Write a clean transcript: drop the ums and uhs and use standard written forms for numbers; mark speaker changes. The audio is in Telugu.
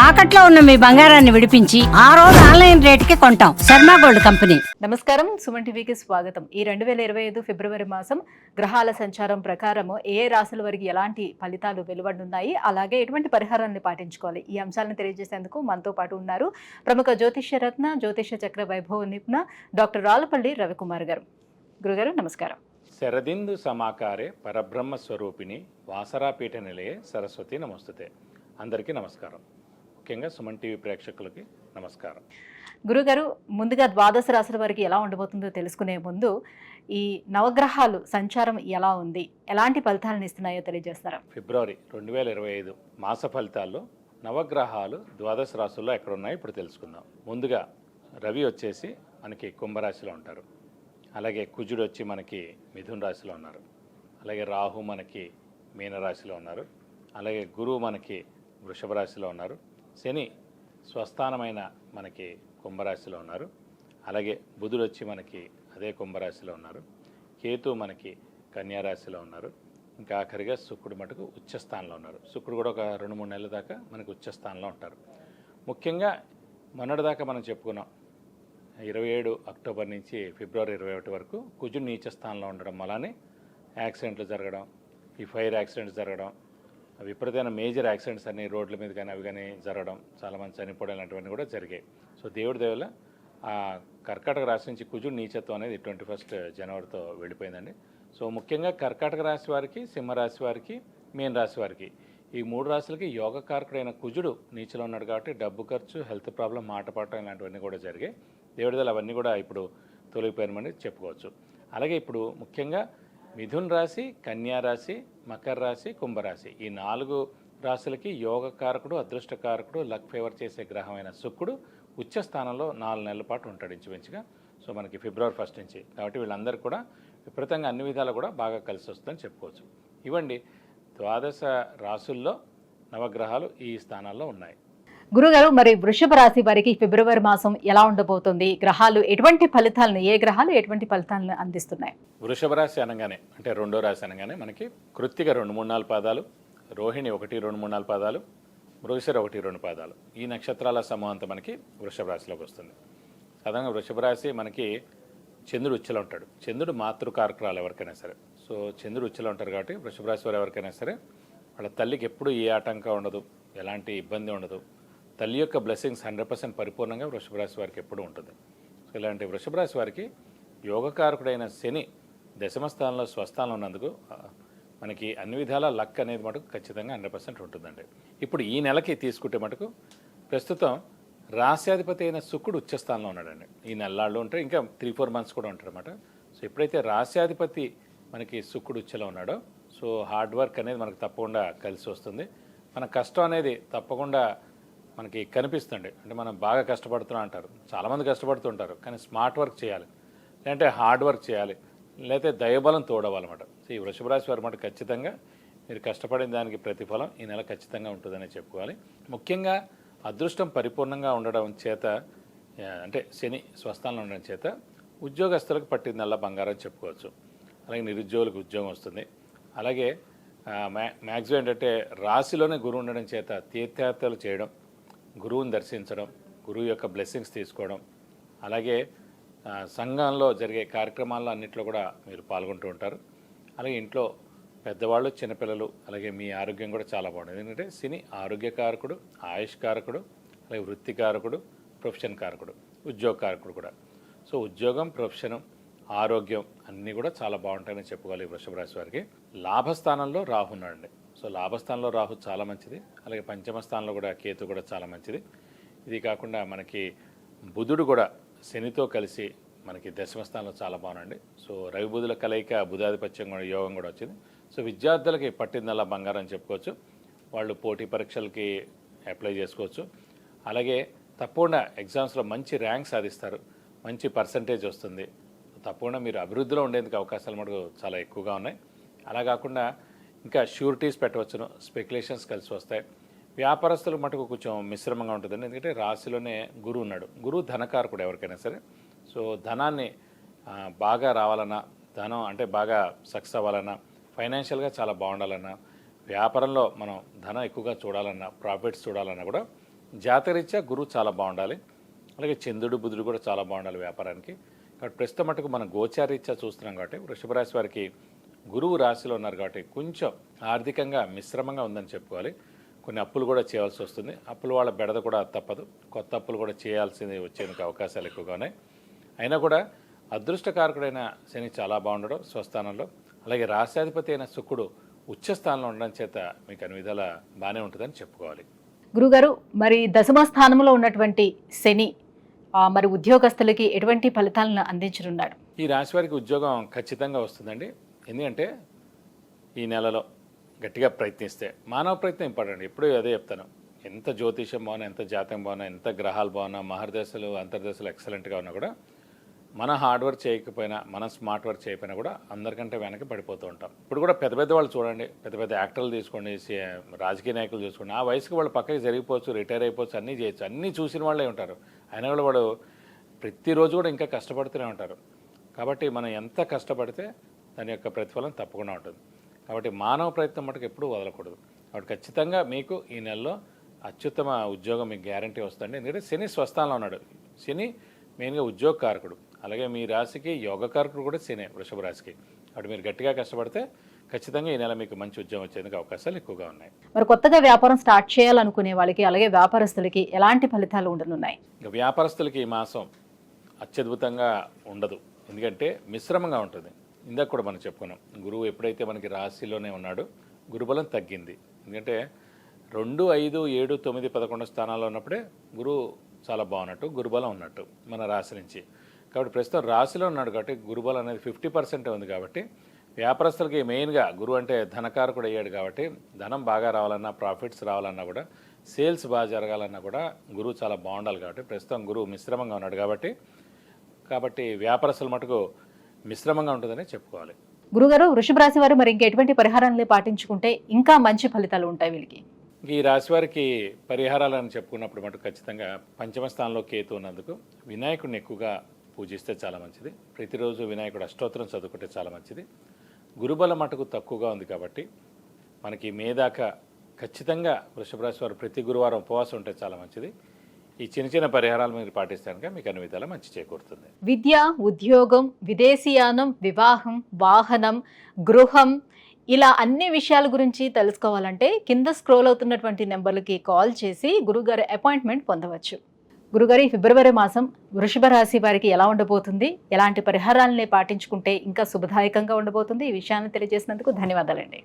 Speaker 1: తాకట్లో ఉన్న మీ బంగారాన్ని విడిపించి ఆ రోజు ఆన్లైన్ రేటుకి కొంటాం. Sharma gold company.
Speaker 2: నమస్కారం, సుమన్ టీవీకి స్వాగతం. ఈ 2025 ఫిబ్రవరి మాసం గ్రహాల సంచారం ప్రకారం ఏ రాశుల వారికి ఎలాంటి ఫలితాలు వెలువడున్నాయి, అలాగే ఎటువంటి పరిహారాన్ని పాటించుకోవాలి, ఈ అంశాలను తెలియజేసేందుకు మనతో పాటు ఉన్నారు ప్రముఖ జ్యోతిష్య రత్న జ్యోతిష్య చక్ర వైభవ నిపుణ డాక్టర్ రాళ్లపల్లి రవికుమార్ గారు. గురుగారు నమస్కారం.
Speaker 3: శరదిందు సమాకారే పరబ్రహ్మ స్వరూపిణి వాసరాపీఠ నిలయే సరస్వతి నమస్తుతే. అందరికీ నమస్కారం. ముఖ్యంగా సుమన్ టీవీ ప్రేక్షకులకి నమస్కారం.
Speaker 2: గురుగారు, ముందుగా ద్వాదశ రాశుల వారికి ఎలా ఉండబోతుందో తెలుసుకునే ముందు ఈ నవగ్రహాలు సంచారం ఎలా ఉంది, ఎలాంటి ఫలితాలను ఇస్తున్నాయో తెలియజేస్తారా?
Speaker 3: ఫిబ్రవరి 2025 మాస ఫలితాల్లో నవగ్రహాలు ద్వాదశ రాశుల్లో ఎక్కడున్నాయో ఇప్పుడు తెలుసుకుందాం. ముందుగా రవి వచ్చేసి మనకి కుంభరాశిలో ఉంటారు. అలాగే కుజుడు వచ్చి మనకి మిథున రాశిలో ఉన్నారు. అలాగే రాహు మనకి మీనరాశిలో ఉన్నారు. అలాగే గురువు మనకి వృషభ రాశిలో ఉన్నారు. శని స్వస్థానమైన మనకి కుంభరాశిలో ఉన్నారు. అలాగే బుధుడు వచ్చి మనకి అదే కుంభరాశిలో ఉన్నారు. కేతు మనకి కన్యారాశిలో ఉన్నారు. ఇంకా ఆఖరిగా శుక్రుడు మటుకు ఉచ్చస్థానంలో ఉన్నారు. శుక్రుడు కూడా ఒక 2-3 నెలల దాకా మనకి ఉచ్చస్థానంలో ఉంటారు. ముఖ్యంగా మొన్నటిదాకా మనం చెప్పుకున్నాం 27 అక్టోబర్ నుంచి ఫిబ్రవరి 21 వరకు కుజుడు నీచ స్థానంలో ఉండడం వల్లనే యాక్సిడెంట్లు జరగడం, ఈ ఫైర్ యాక్సిడెంట్స్ జరగడం, విపరీతమైన మేజర్ యాక్సిడెంట్స్ అన్ని రోడ్ల మీద కానీ అవి కానీ జరగడం, చాలామంది చనిపోవడం లాంటివన్నీ కూడా జరిగాయి. సో దేవుడి దేవల ఆ కర్కాటక రాశి నుంచి కుజుడు నీచత్వం అనేది 21 జనవరితో వెళ్ళిపోయిందండి. సో ముఖ్యంగా కర్కాటక రాశి వారికి, సింహరాశి వారికి, మీన రాశి వారికి ఈ 3 రాశులకి యోగకారకుడైన కుజుడు నీచలో ఉన్నాడు కాబట్టి డబ్బు ఖర్చు, హెల్త్ ప్రాబ్లం, మాట పడటం ఇలాంటివన్నీ కూడా జరిగాయి. దేవుడిదలు అవన్నీ కూడా ఇప్పుడు తొలగిపోయినమని చెప్పుకోవచ్చు. అలాగే ఇప్పుడు ముఖ్యంగా మిథున్ రాశి, కన్యా రాశి, మకర రాశి, కుంభరాశి ఈ 4 రాశులకి యోగకారకుడు, అదృష్టకారకుడు, లక్ ఫేవర్ చేసే గ్రహమైన శుక్రుడు ఉచ్చ స్థానంలో 4 నెలల పాటు ఉంటాడు ఇంచుమించుగా. సో మనకి ఫిబ్రవరి 1 నుంచి. కాబట్టి వీళ్ళందరూ కూడా విపరీతంగా అన్ని విధాలు కూడా బాగా కలిసి వస్తుందని చెప్పుకోవచ్చు. ఇవ్వండి ద్వాదశ రాశుల్లో నవగ్రహాలు ఈ స్థానాల్లో ఉన్నాయి.
Speaker 2: గురుగారు, మరి వృషభ రాశి వారికి ఫిబ్రవరి మాసం ఎలా ఉండబోతుంది? గ్రహాలు ఎటువంటి ఫలితాలను, ఏ గ్రహాలు ఎటువంటి ఫలితాలను అందిస్తున్నాయి?
Speaker 3: వృషభ రాశి అనగానే అంటే రెండో రాశి అనగానే మనకి కృత్తిక 2-3-4 పాదాలు, రోహిణి 1-2-3-4 పాదాలు, మృగశిర 1-2 పాదాలు, ఈ నక్షత్రాల సమూహంతో మనకి వృషభ రాశిలోకి వస్తుంది. సాధారణంగా వృషభ రాశి మనకి చంద్రుడు ఉచ్చలో ఉంటాడు. చంద్రుడు మాతృకారకురాలు ఎవరికైనా సరే. సో చంద్రుడు ఉచ్చలో ఉంటారు కాబట్టి వృషభ రాశి వారు ఎవరికైనా సరే వాళ్ళ తల్లికి ఎప్పుడు ఏ ఆటంకం ఉండదు, ఎలాంటి ఇబ్బంది ఉండదు. తల్లి యొక్క బ్లెస్సింగ్స్ 100% పరిపూర్ణంగా వృషభ రాశి వారికి ఎప్పుడూ ఉంటుంది. సో ఇలాంటి వృషభ రాశి వారికి యోగకారకుడైన శని దశమ స్థానంలో స్వస్థానంలో ఉన్నందుకు మనకి అన్ని విధాల లక్ అనేది మటుకు ఖచ్చితంగా 100% ఉంటుందండి. ఇప్పుడు ఈ నెలకి తీసుకుంటే మటుకు ప్రస్తుతం రాశ్యాధిపతి అయిన శుక్రుడు ఉచ్చస్థానంలో ఉన్నాడండి. ఈ నెలలాళ్ళు ఉంటారు, ఇంకా 3-4 మంత్స్ కూడా ఉంటారు అన్నమాట. సో ఎప్పుడైతే రాశ్యాధిపతి మనకి శుక్రుడు ఉచ్చలో ఉన్నాడో సో హార్డ్ వర్క్ అనేది మనకు తప్పకుండా కలిసి వస్తుంది. మన కష్టం అనేది తప్పకుండా మనకి కనిపిస్తుంది. అంటే మనం బాగా కష్టపడుతున్నాం అంటారు, చాలామంది కష్టపడుతుంటారు, కానీ స్మార్ట్ వర్క్ చేయాలి, లేదంటే హార్డ్ వర్క్ చేయాలి, లేకపోతే దైవబలం తోడవాలన్నమాట. సో ఈ వృషభ రాశి వారి మాట ఖచ్చితంగా మీరు కష్టపడిన దానికి ప్రతిఫలం ఈ నెల ఖచ్చితంగా ఉంటుందని చెప్పుకోవాలి. ముఖ్యంగా అదృష్టం పరిపూర్ణంగా ఉండడం చేత, అంటే శని స్వస్థానంలో ఉండడం చేత ఉద్యోగస్తులకు పట్టిందల్లా బంగారం చెప్పుకోవచ్చు. అలాగే నిరుద్యోగులకు ఉద్యోగం వస్తుంది. అలాగే మ్యాక్సిమం ఏంటంటే రాశిలోనే గురువు ఉండడం చేత తీర్థయాత్రలు చేయడం, గురువుని దర్శించడం, గురువు యొక్క బ్లెస్సింగ్స్ తీసుకోవడం, అలాగే సంఘంలో జరిగే కార్యక్రమాల్లో అన్నింటిలో కూడా మీరు పాల్గొంటూ ఉంటారు. అలాగే ఇంట్లో పెద్దవాళ్ళు, చిన్నపిల్లలు, అలాగే మీ ఆరోగ్యం కూడా చాలా బాగుంటుంది. ఎందుకంటే శని ఆరోగ్యకారకుడు, ఆయుష్కారకుడు, అలాగే వృత్తికారకుడు, ప్రొఫెషన్ కారకుడు, ఉద్యోగకారకుడు కూడా. సో ఉద్యోగం, ప్రొఫెషను, ఆరోగ్యం అన్నీ కూడా చాలా బాగుంటాయని చెప్పుకోవాలి వృషభ రాశి వారికి. లాభస్థానంలో రాహు ఉన్నాడండి. సో లాభస్థానంలో రాహు చాలా మంచిది. అలాగే పంచమ స్థానంలో కూడా కేతు కూడా చాలా మంచిది. ఇది కాకుండా మనకి బుధుడు కూడా శనితో కలిసి మనకి దశమ స్థానంలో చాలా బాగుందండి. సో రవి బుధుల కలయిక బుధాధిపత్యం కూడా యోగం కూడా వచ్చింది. సో విద్యార్థులకి పట్టిందల్లా బంగారం చెప్పుకోవచ్చు. వాళ్ళు పోటీ పరీక్షలకి అప్లై చేసుకోవచ్చు. అలాగే తప్పకుండా ఎగ్జామ్స్లో మంచి ర్యాంక్ సాధిస్తారు, మంచి పర్సంటేజ్ వస్తుంది. తప్పకుండా మీరు అభివృద్ధిలో ఉండేందుకు అవకాశాలు మటుకు చాలా ఎక్కువగా ఉన్నాయి. అలా కాకుండా ఇంకా షూరిటీస్ పెట్టవచ్చును, స్పెక్యులేషన్స్ కలిసి వస్తాయి. వ్యాపారస్తులు మటుకు కొంచెం మిశ్రమంగా ఉంటుందండి. ఎందుకంటే రాశిలోనే గురువు ఉన్నాడు. గురువు ధనకారకుడు ఎవరికైనా సరే. సో ధనాన్ని బాగా రావాలన్నా, ధనం అంటే బాగా సక్సెస్ అవ్వాలన్నా, ఫైనాన్షియల్గా చాలా బాగుండాలన్నా, వ్యాపారంలో మనం ధనం ఎక్కువగా చూడాలన్నా, ప్రాఫిట్స్ చూడాలన్నా కూడా జాతరీత్యా గురువు చాలా బాగుండాలి, అలాగే చంద్రుడు బుధుడు కూడా చాలా బాగుండాలి వ్యాపారానికి. కాబట్టి ప్రస్తుతం మటుకు మనం గోచారీత్యా చూస్తున్నాం కాబట్టి వృషభ రాశి వారికి గురువు రాశిలో ఉన్నారు కాబట్టి కొంచెం ఆర్థికంగా మిశ్రమంగా ఉందని చెప్పుకోవాలి. కొన్ని అప్పులు కూడా చేయాల్సి వస్తుంది, అప్పుల వాళ్ళ బెడద కూడా తప్పదు, కొత్త అప్పులు కూడా చేయాల్సింది వచ్చేందుకు అవకాశాలు ఎక్కువగా ఉన్నాయి. అయినా కూడా అదృష్టకారకుడైన శని చాలా బాగుండడం స్వస్థానంలో, అలాగే రాశ్యాధిపతి అయిన శుక్రుడు ఉచ్చస్థానంలో ఉండడం చేత మీకు అన్ని విధాల బాగానే ఉంటుందని చెప్పుకోవాలి.
Speaker 2: గురుగారు, మరి దశమ స్థానంలో ఉన్నటువంటి శని మరి ఉద్యోగస్తులకి ఎటువంటి ఫలితాలను అందించనున్నాడు?
Speaker 3: ఈ రాశి వారికి ఉద్యోగం ఖచ్చితంగా వస్తుందండి. ఎందుకంటే ఈ నెలలో గట్టిగా ప్రయత్నిస్తే, మానవ ప్రయత్నం ఇంపార్టెంట్. ఎప్పుడూ అదే చెప్తాను, ఎంత జ్యోతిషం బాగున్నా, ఎంత జాతకం బాగున్నా, ఎంత గ్రహాలు బాగున్నా, మహర్దశలు అంతర్దశలు ఎక్సలెంట్గా ఉన్నా కూడా మన హార్డ్ వర్క్ చేయకపోయినా, మన స్మార్ట్ వర్క్ చేయకపోయినా కూడా అందరికంటే వెనక్కి పడిపోతూ ఉంటాం. ఇప్పుడు కూడా పెద్ద పెద్ద వాళ్ళు చూడండి, పెద్ద పెద్ద యాక్టర్లు తీసుకోండి, రాజకీయ నాయకులు చూసుకోండి, ఆ వయసుకి వాళ్ళు పక్కకి జరిగిపోవచ్చు, రిటైర్ అయిపోవచ్చు, అన్నీ చేయొచ్చు, అన్నీ చూసిన వాళ్ళే ఉంటారు. అయినా కూడా వాడు ప్రతిరోజు కూడా ఇంకా కష్టపడుతూనే ఉంటారు. కాబట్టి మనం ఎంత కష్టపడితే దాని యొక్క ప్రతిఫలం తప్పకుండా ఉంటుంది. కాబట్టి మానవ ప్రయత్నం మటుకు ఎప్పుడూ వదలకూడదు. కాబట్టి ఖచ్చితంగా మీకు ఈ నెలలో అత్యుత్తమ ఉద్యోగం మీకు గ్యారంటీ వస్తుంది. ఎందుకంటే శని స్వస్థానంలో ఉన్నాడు. శని మెయిన్గా ఉద్యోగకారకుడు, అలాగే మీ రాశికి యోగకారకుడు కూడా శని, వృషభ రాశికి. కాబట్టి మీరు గట్టిగా కష్టపడితే ఖచ్చితంగా ఈ నెల మీకు మంచి ఉద్యోగం వచ్చేందుకు అవకాశాలు ఎక్కువగా ఉన్నాయి.
Speaker 2: మరి కొత్తగా వ్యాపారం స్టార్ట్ చేయాలనుకునే వాళ్ళకి, అలాగే వ్యాపారస్తులకి ఎలాంటి ఫలితాలు ఉండనున్నాయి?
Speaker 3: ఇంకా వ్యాపారస్తులకి ఈ మాసం అత్యద్భుతంగా ఉండదు, ఎందుకంటే మిశ్రమంగా ఉంటుంది. ఇందాక కూడా మనం చెప్పుకున్నాం, గురువు ఎప్పుడైతే మనకి రాశిలోనే ఉన్నాడో గురుబలం తగ్గింది. ఎందుకంటే 2, 5, 7, 9, 11 స్థానాల్లో ఉన్నప్పుడే గురువు చాలా బాగున్నట్టు, గురుబలం ఉన్నట్టు మన రాశి నుంచి. కాబట్టి ప్రస్తుతం రాశిలో ఉన్నాడు కాబట్టి గురుబలం అనేది 50% ఉంది. కాబట్టి వ్యాపారస్తులకి మెయిన్గా గురువు అంటే ధనకారకుడు అయ్యాడు కాబట్టి ధనం బాగా రావాలన్నా, ప్రాఫిట్స్ రావాలన్నా కూడా, సేల్స్ బాగా జరగాలన్నా కూడా గురువు చాలా బాగుండాలి. కాబట్టి ప్రస్తుతం గురువు మిశ్రమంగా ఉన్నాడు కాబట్టి వ్యాపారస్తుల మటుకు మిశ్రమంగా ఉంటుందని చెప్పుకోవాలి.
Speaker 2: గురుగారు, వృషభ రాశి వారు మరి ఇంకా ఎటువంటి పరిహారాన్ని పాటించుకుంటే ఇంకా మంచి ఫలితాలు ఉంటాయి వీళ్ళకి?
Speaker 3: ఈ రాశి వారికి పరిహారాలను చెప్పుకున్నప్పుడు మటుకు ఖచ్చితంగా పంచమ స్థానంలో కేతు ఉన్నందుకు వినాయకుడిని ఎక్కువగా పూజిస్తే చాలా మంచిది. ప్రతిరోజు వినాయకుడు అష్టోత్తరం చదువుకుంటే చాలా మంచిది. గురుబలం మటుకు తక్కువగా ఉంది కాబట్టి మనకి మేదాకా ఖచ్చితంగా వృషభ రాశి వారు ప్రతి గురువారం ఉపవాసం ఉంటే చాలా మంచిది. ఈ చిన్న చిన్న పరిహారాలు మీరు పాటిస్తే కనుక మీకు అన్ని విధాలా మంచి చేకూరుతుంది.
Speaker 2: విద్య, ఉద్యోగం, విదేశీయానం, వివాహం, వాహనం, గృహం, ఇలా అన్ని విషయాల గురించి తెలుసుకోవాలంటే కింద స్క్రోల్ అవుతున్నటువంటి నెంబర్లకి కాల్ చేసి గురుగారి అపాయింట్మెంట్ పొందవచ్చు. గురుగారి, ఫిబ్రవరి మాసం వృషభ రాశి వారికి ఎలా ఉండబోతుంది, ఎలాంటి పరిహారాలని పాటించుకుంటే ఇంకా శుభదాయకంగా ఉండబోతుంది, ఈ విషయాన్ని తెలియజేసినందుకు ధన్యవాదాలండి.